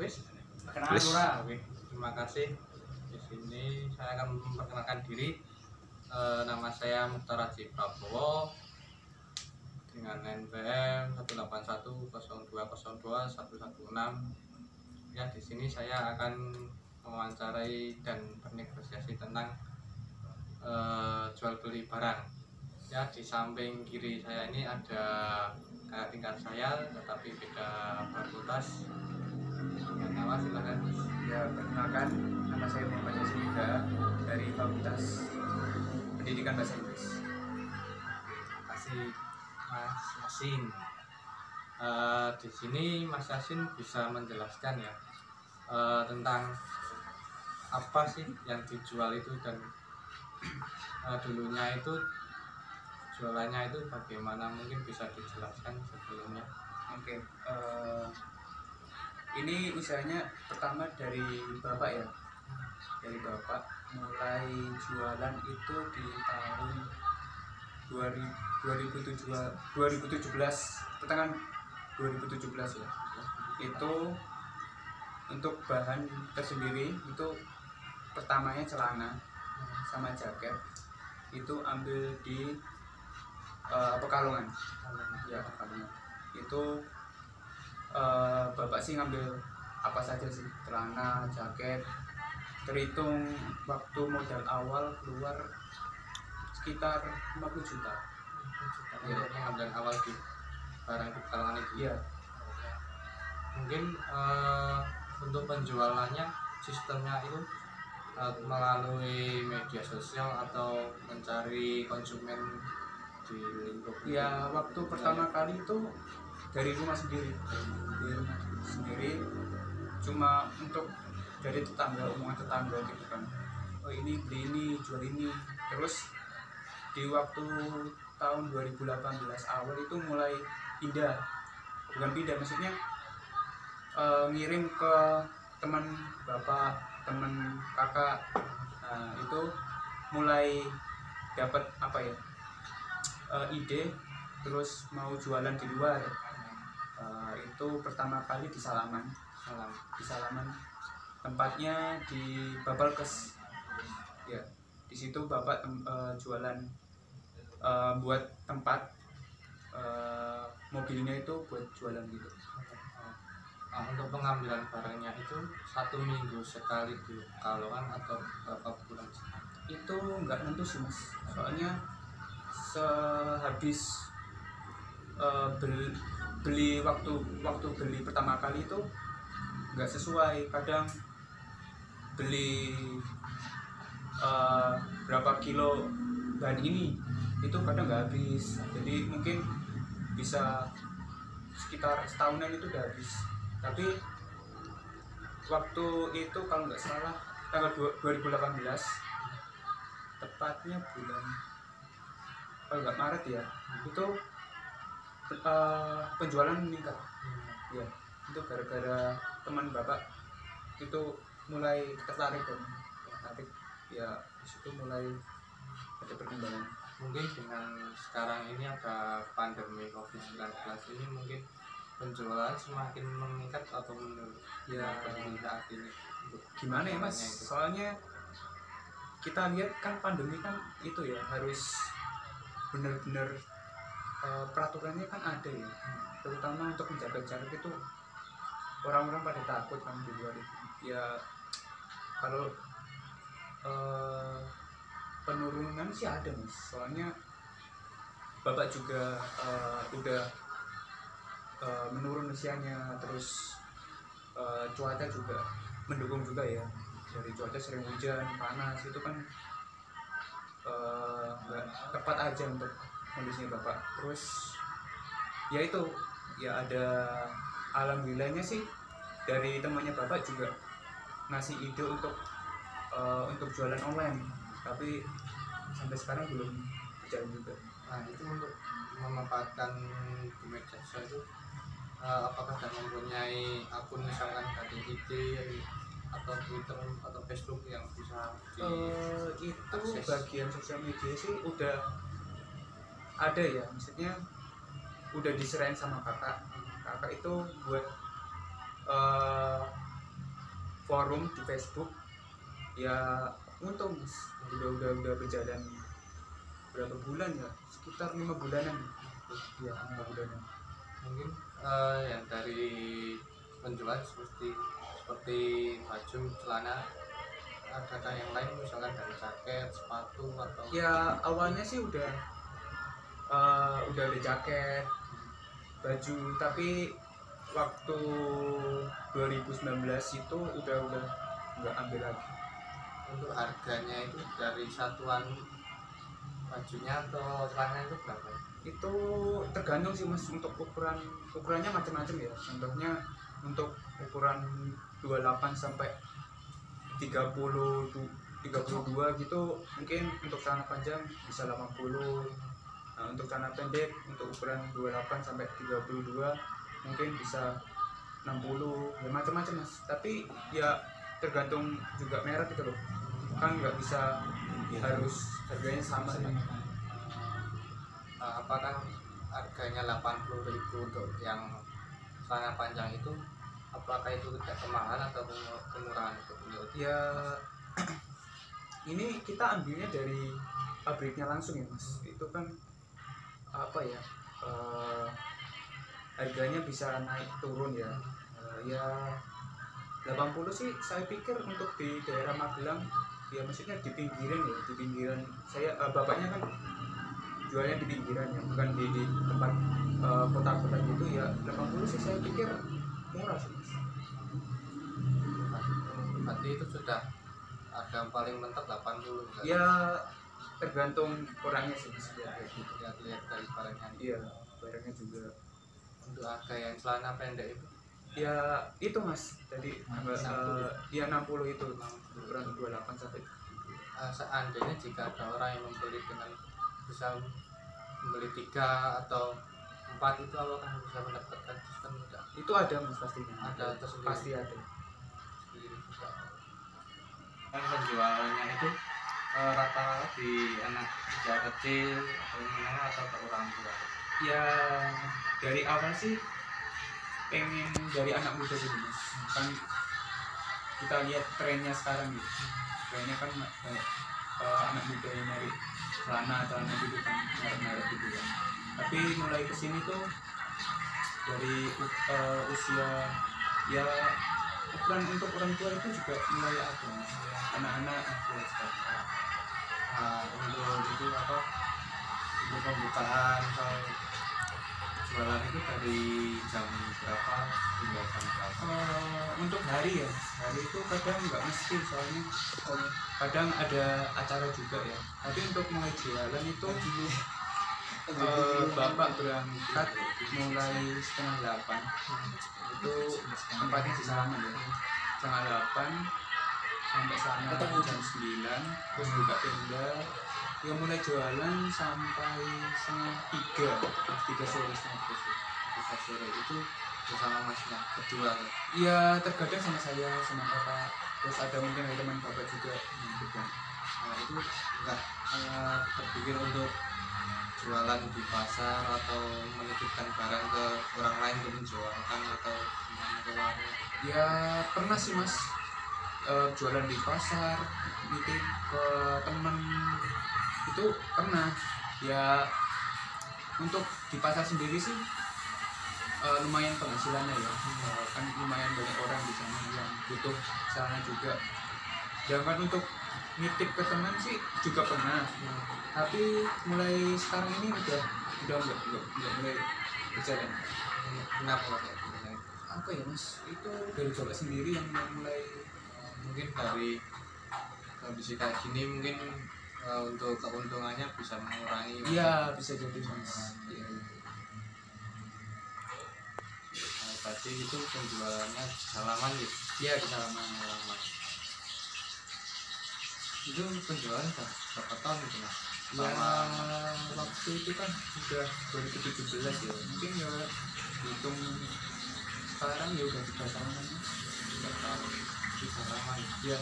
Wis, perkenalan ora? Oke, terima kasih. Di sini saya akan memperkenalkan diri. Nama saya Mukhtar Haji Prabowo dengan NPM 18102021116. Ya, di sini saya akan mewawancarai dan bernegosiasi tentang jual beli barang. Ya, di samping kiri saya ini ada kakak tingkat saya, tetapi beda fakultas. Nama silakan. Ya, perkenalkan, nama saya Muhammad Yasin Yuda dari Fakultas Pendidikan Bahasa Inggris. Terima kasih Mas Yasin. Di sini Mas Yasin bisa menjelaskan ya tentang apa sih yang dijual itu dan dulunya itu jualannya itu bagaimana, mungkin bisa dijelaskan sebelumnya. Oke, ini usahanya pertama dari Bapak ya, dari Bapak mulai jualan itu di tahun 2017, pertengahan 2017 ya. Itu untuk bahan tersendiri itu pertamanya celana sama jaket itu ambil di Pekalongan ya, Pekalongan. Itu Bapak sih ngambil apa saja sih, celana, jaket, terhitung waktu modal awal keluar sekitar 50 juta Ya, pengambilan awal di barang di kalangan itu. ya. Mungkin untuk penjualannya sistemnya itu melalui media sosial atau mencari konsumen di lingkup Ya, waktu pertama kali itu dari rumah sendiri, cuma untuk dari tetangga, omongan tetangga gitu kan, oh ini beli ini, jual ini. Terus di waktu tahun 2018 awal itu mulai pindah, bukan pindah maksudnya ngirim ke teman bapak, teman kakak. Nah, itu mulai dapat apa ya, ide terus mau jualan di luar. Itu pertama kali di Salaman, tempatnya di Babalkes ya. Di situ bapak jualan, buat tempat, mobilnya itu buat jualan gitu. Untuk pengambilan barangnya itu 1 minggu sekali di Pekalongan atau berapa bulan sekali? Itu nggak nentu sih mas, soalnya sehabis beli waktu beli pertama kali itu nggak sesuai. Kadang beli berapa kilo bahan ini itu kadang nggak habis, jadi mungkin bisa sekitar setahunan itu udah habis. Tapi waktu itu kalau nggak salah tanggal 2018, tepatnya bulan, kalau nggak Maret ya, itu penjualan meningkat ya. Itu gara-gara teman bapak itu mulai tertarik ya, disitu mulai ada perkembangan. Mungkin dengan sekarang ini ada pandemi COVID-19 ini, mungkin penjualan semakin meningkat atau menurun Ya, pandemi saat ini. gimana ya mas, soalnya kita lihat kan pandemi kan itu ya harus benar-benar peraturannya kan ada ya, terutama untuk menjaga jarak itu orang-orang pada takut kan di luar itu ya. Kalau penurunan sih ada mas, soalnya bapak juga udah menurun usianya, terus cuaca juga mendukung juga ya. Dari cuaca sering hujan, panas, itu kan nggak tepat aja untuk kondisinya bapak. Terus ya itu ya, ada alhamdulillahnya sih dari temannya bapak juga ngasih ide untuk jualan online, tapi sampai sekarang belum berjalan juga. Nah, itu untuk memanfaatkan di media sosial itu, apakah sudah mempunyai akun misalkan dari IG atau Twitter atau Facebook yang bisa Itu akses? bagian sosial media sih udah ada ya, maksudnya udah diserahin sama kakak itu buat forum di Facebook ya. Untung udah berjalan berapa bulan ya, sekitar 5 bulanan ya, 5 bulanan. Mungkin yang dari penjualan seperti baju, celana, adakah yang lain misalkan dari jaket, sepatu atau Ya awalnya sih udah ada jaket, baju, tapi waktu 2019 itu udah nggak ambil lagi. untuk harganya itu dari satuan bajunya atau celana itu berapa? Itu tergantung sih Mas, untuk ukurannya macam-macam ya. Contohnya untuk ukuran 28 sampai 32 gitu mungkin untuk celana panjang bisa 80. Nah, untuk celana pendek untuk ukuran 28 sampai 32 mungkin bisa 60, ya macam-macam Mas. Tapi ya tergantung juga merek gitu loh, kan nggak bisa harus harganya sama ya. Apakah harganya 80.000 untuk yang celana panjang itu, apakah itu tidak kemahalan atau kemurahan itu? Ya ini kita ambilnya dari pabriknya langsung ya Mas. Itu kan apa ya, harganya bisa naik turun ya. Ya 80 sih saya pikir untuk di daerah Magelang ya, maksudnya di pinggiran saya, bapaknya kan jualnya di pinggiran ya, bukan di tempat kota-kota gitu ya. 80 sih saya pikir murah sih Mas. Berarti itu sudah harga paling mentok 80 kan? Ya tergantung orangnya sih Mas. Lihat dari barangnya. Iya, barangnya juga. Untuk harga yang celana pendek itu Ya itu Mas, tadi ya 60 itu ukuran 28 sampai. seandainya jika ada orang yang membeli dengan bisa membeli 3 atau 4 itu, apakah bisa mendapatkan diskon tidak? Itu ada Mas pastinya. Ada tersendiri. Pasti ada. Kan penjualannya itu rata-rata di anak usia kecil atau menengah atau ke orang tua? Ya dari awal sih pengen dari anak muda sih Mas. Kan kita lihat trennya sekarang gitu. Trennya kan kayak anak muda yang nyari celana gitu kan, merek-merek gitu kan. Tapi mulai kesini tuh dari usia ya, ukuran untuk orang tua itu juga mulai ada Mas. Anak-anak ada sekarang. Untuk itu apa, untuk pembukaan atau jualan itu dari jam berapa hingga jam berapa? Untuk hari ya, hari itu kadang nggak mesti, soalnya kadang ada acara juga ya. Tapi untuk mulai jualan itu bapak berangkat mulai setengah 8, itu tempatnya di Salaman ya, setengah 8 sampai sana jam 9, terus buka tenda ya, mulai jualan sampai setengah 3 sore, Bisa sore itu bersama masnya berdua kan? ya. Terkadang sama saya sama kakak, terus ada mungkin ada teman bapak juga gitu. Nah itu enggak terpikir untuk jualan di pasar atau menitipkan barang ke orang lain untuk menjualkan atau ke warung? Ya pernah sih Mas, jualan di pasar, nitip ke temen itu pernah ya. Untuk di pasar sendiri sih lumayan penghasilannya ya. Kan lumayan banyak orang di sana yang butuh sana juga. Sedangkan untuk nitip ke teman sih juga pernah, tapi mulai sekarang ini udah nggak mulai berjalan. Kenapa kayak gitu? Apa ya Mas, itu dari bapak sendiri yang mulai. Mungkin dari kondisi kayak gini mungkin untuk keuntungannya bisa mengurangi. Iya bisa jadi Mas. Iya. Berarti itu penjualannya di Salaman gitu? Iya di Salaman. Itu penjualan berapa tahun itu Mas? Ya waktu itu kan udah 2017 ya, mungkin ya hitung sekarang ya udah 3 tahunan. 3 tahun di Salaman Ya.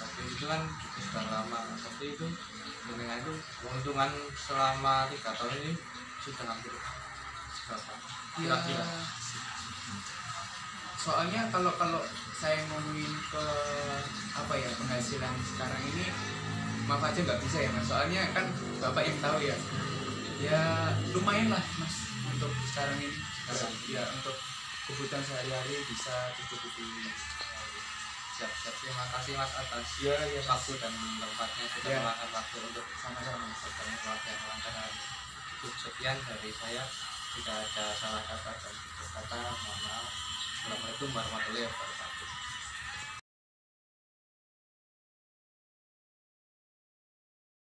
Tapi itu kan sudah lama. Tapi itu dengan itu keuntungan selama 3 tahun ini sudah hampir berapa? Ya Kira-kira Soalnya kalau kalau saya ngomongin ke apa ya, penghasilan sekarang ini, maaf aja nggak bisa ya mas, soalnya kan bapak yang tahu ya, ya lumayan lah mas untuk sekarang ini, sekarang ya untuk kebutuhan sehari-hari bisa tercukupi. Siap-siap, terima kasih mas atas Ya ya mas, waktu dan tempatnya sudah Ya. meluangkan waktu untuk sama-sama. bertemu keluarga yang lancar. Cukup sekian dari saya, jika ada salah kata dan tutur kata mohon maaf. Assalamualaikum warahmatullahi wabarakatuh.